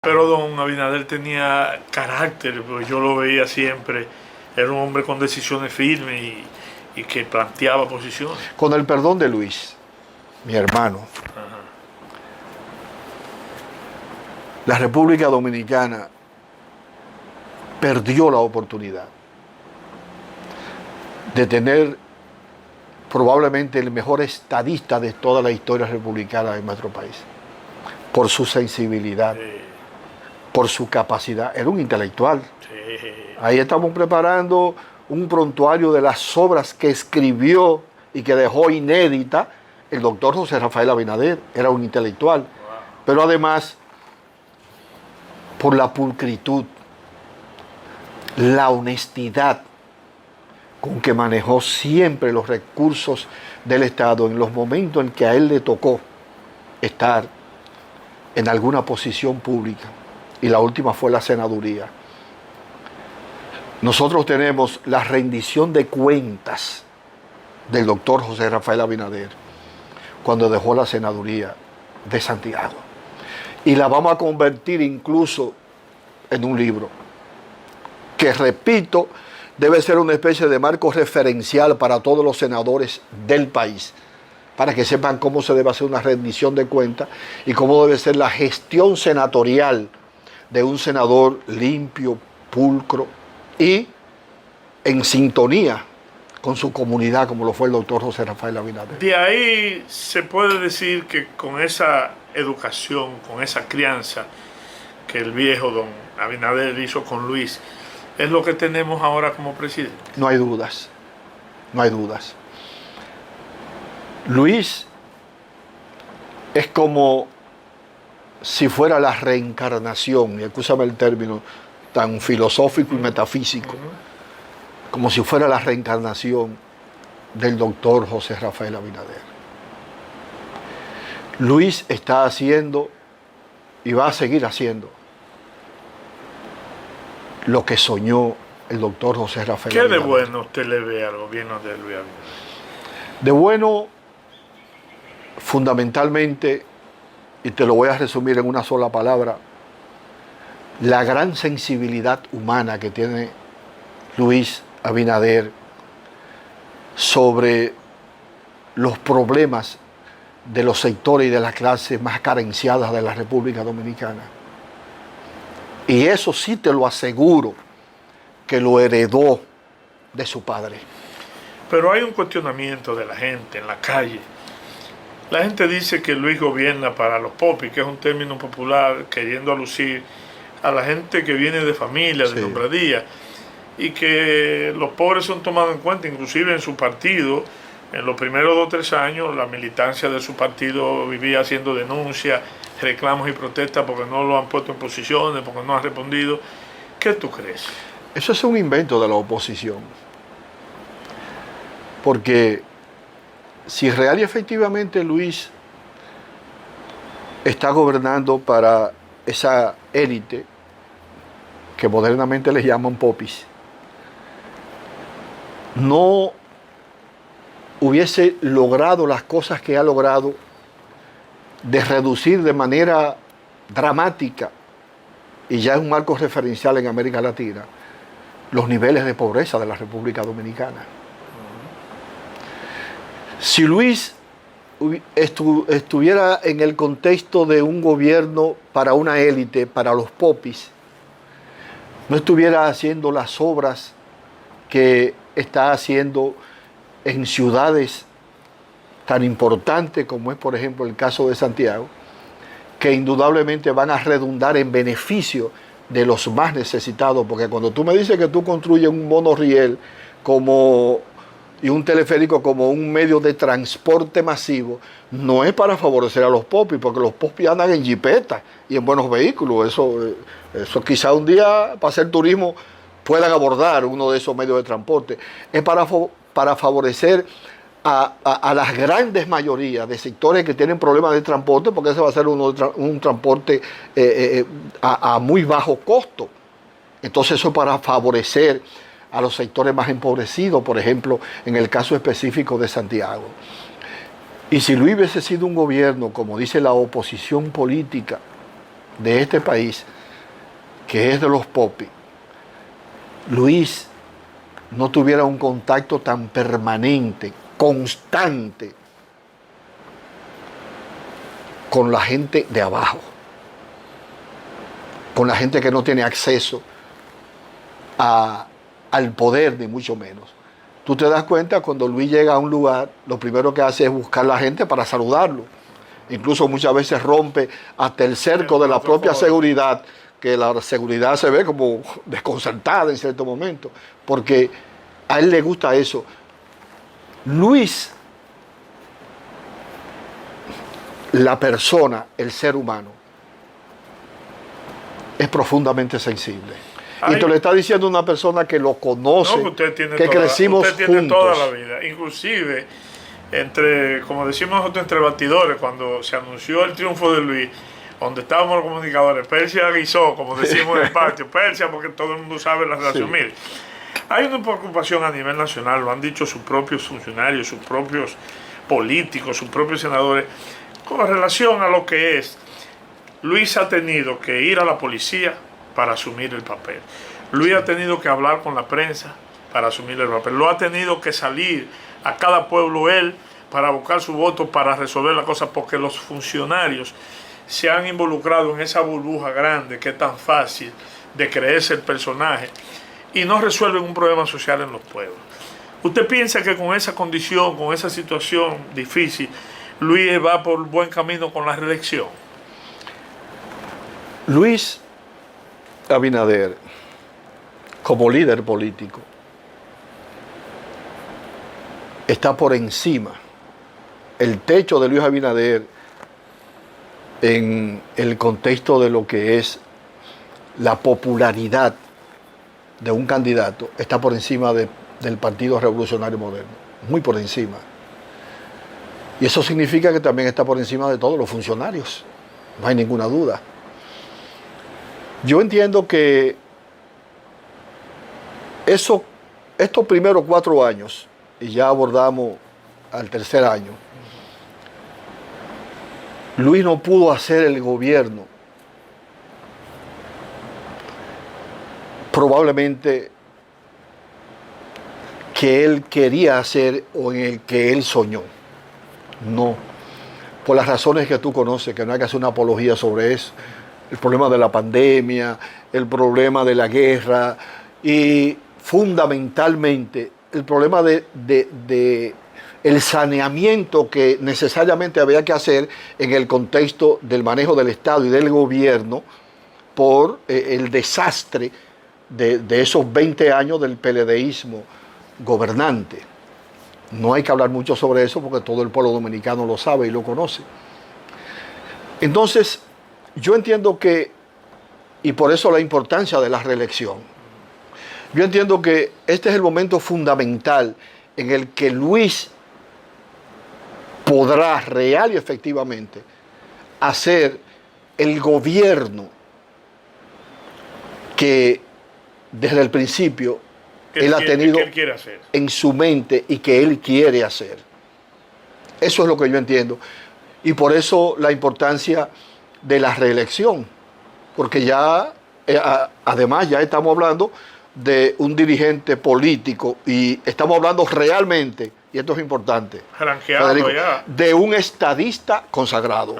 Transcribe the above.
Pero don Abinader tenía carácter, pues yo lo veía siempre, era un hombre con decisiones firmes y que planteaba posiciones. Con el perdón de Luis, mi hermano, la República Dominicana perdió la oportunidad de tener probablemente el mejor estadista de toda la historia republicana de nuestro país, por su sensibilidad, por su capacidad. Era un intelectual. Ahí estamos preparando un prontuario de las obras que escribió y que dejó inédita el doctor José Rafael Abinader. Era un intelectual, pero además por la pulcritud, la honestidad con que manejó siempre los recursos del Estado en los momentos en que a él le tocó estar en alguna posición pública, y la última fue la senaduría. Nosotros tenemos la rendición de cuentas del doctor José Rafael Abinader cuando dejó la senaduría de Santiago, y la vamos a convertir incluso en un libro que, repito, debe ser una especie de marco referencial para todos los senadores del país, para que sepan cómo se debe hacer una rendición de cuentas y cómo debe ser la gestión senatorial de un senador limpio, pulcro y en sintonía con su comunidad, como lo fue el doctor José Rafael Abinader. De ahí se puede decir que con esa educación, con esa crianza que el viejo don Abinader hizo con Luis, es lo que tenemos ahora como presidente. No hay dudas, no hay dudas. Luis es como si fuera la reencarnación, y escúchame el término tan filosófico y metafísico, como si fuera la reencarnación del doctor José Rafael Abinader. Luis está haciendo y va a seguir haciendo lo que soñó el doctor José Rafael Abinader. ¿Qué de bueno usted le ve al gobierno de Luis Abinader? De bueno, fundamentalmente, y te lo voy a resumir en una sola palabra, la gran sensibilidad humana que tiene Luis Abinader sobre los problemas de los sectores y de las clases más carenciadas de la República Dominicana. Y eso sí te lo aseguro que lo heredó de su padre. Pero hay un cuestionamiento de la gente en la calle. La gente dice que Luis gobierna para los popis, que es un término popular queriendo alucir a la gente que viene de familia, de nombradía, y que los pobres son tomados en cuenta, inclusive en su partido. En los primeros 2 o 3 años, la militancia de su partido vivía haciendo denuncias, reclamos y protestas porque no lo han puesto en posiciones, porque no han respondido. ¿Qué tú crees? Eso es un invento de la oposición. Porque si real y efectivamente Luis está gobernando para esa élite que modernamente les llaman popis, no hubiese logrado las cosas que ha logrado de reducir de manera dramática, y ya es un marco referencial en América Latina, los niveles de pobreza de la República Dominicana. Si Luis estuviera en el contexto de un gobierno para una élite, para los popis, no estuviera haciendo las obras que está haciendo en ciudades tan importantes como es, por ejemplo, el caso de Santiago, que indudablemente van a redundar en beneficio de los más necesitados, porque cuando tú me dices que tú construyes un monorriel y un teleférico como un medio de transporte masivo, no es para favorecer a los popis, porque los popis andan en jipetas y en buenos vehículos. Eso quizá un día, para hacer turismo, puedan abordar uno de esos medios de transporte. Es para favorecer a las grandes mayorías de sectores que tienen problemas de transporte, porque ese va a ser un transporte a muy bajo costo. Entonces eso es para favorecer a los sectores más empobrecidos, por ejemplo, en el caso específico de Santiago. Y si Luis hubiese sido un gobierno, como dice la oposición política, de este país, que es de los popis, Luis no tuviera un contacto tan permanente, constante, con la gente de abajo, con la gente que no tiene acceso al poder, ni mucho menos. Tú te das cuenta cuando Luis llega a un lugar, lo primero que hace es buscar a la gente para saludarlo. Incluso muchas veces rompe hasta el cerco de la propia seguridad, que la seguridad se ve como desconcertada en cierto momento, porque a él le gusta eso. Luis, la persona, el ser humano, es profundamente sensible. Y te lo está diciendo una persona que lo conoce, no, que crecimos usted tiene juntos. toda la vida. Inclusive, como decimos nosotros, entre batidores, cuando se anunció el triunfo de Luis, donde estábamos los comunicadores, Persia aguisó, como decimos en el patio, Persia, porque todo el mundo sabe la relación. Sí. Mire, hay una preocupación a nivel nacional, lo han dicho sus propios funcionarios, sus propios políticos, sus propios senadores, con relación a lo que es. Luis ha tenido que ir a la policía para asumir el papel. Luis ha tenido que hablar con la prensa para asumir el papel. Lo ha tenido que salir a cada pueblo él para buscar su voto, para resolver la cosa, porque los funcionarios se han involucrado en esa burbuja grande que es tan fácil de creerse el personaje y no resuelven un problema social en los pueblos. ¿Usted piensa que con esa condición, con esa situación difícil, Luis va por buen camino con la reelección? Luis Abinader, como líder político, está por encima. El techo de Luis Abinader en el contexto de lo que es la popularidad de un candidato está por encima del Partido Revolucionario Moderno, muy por encima. Y eso significa que también está por encima de todos los funcionarios, no hay ninguna duda. Yo entiendo que estos primeros 4 años, y ya abordamos al tercer año, Luis no pudo hacer el gobierno probablemente que él quería hacer o en el que él soñó. No, por las razones que tú conoces, que no hay que hacer una apología sobre eso. El problema de la pandemia, el problema de la guerra y fundamentalmente el problema de el saneamiento que necesariamente había que hacer en el contexto del manejo del Estado y del gobierno por el desastre de esos 20 años del PLDismo gobernante. No hay que hablar mucho sobre eso porque todo el pueblo dominicano lo sabe y lo conoce. Entonces, yo entiendo que, y por eso la importancia de la reelección, yo entiendo que este es el momento fundamental en el que Luis podrá real y efectivamente hacer el gobierno que desde el principio él ha tenido en su mente y que él quiere hacer. Eso es lo que yo entiendo. Y por eso la importancia de la reelección, porque ya, además ya estamos hablando de un dirigente político y estamos hablando realmente, y esto es importante, Federico, de un estadista consagrado.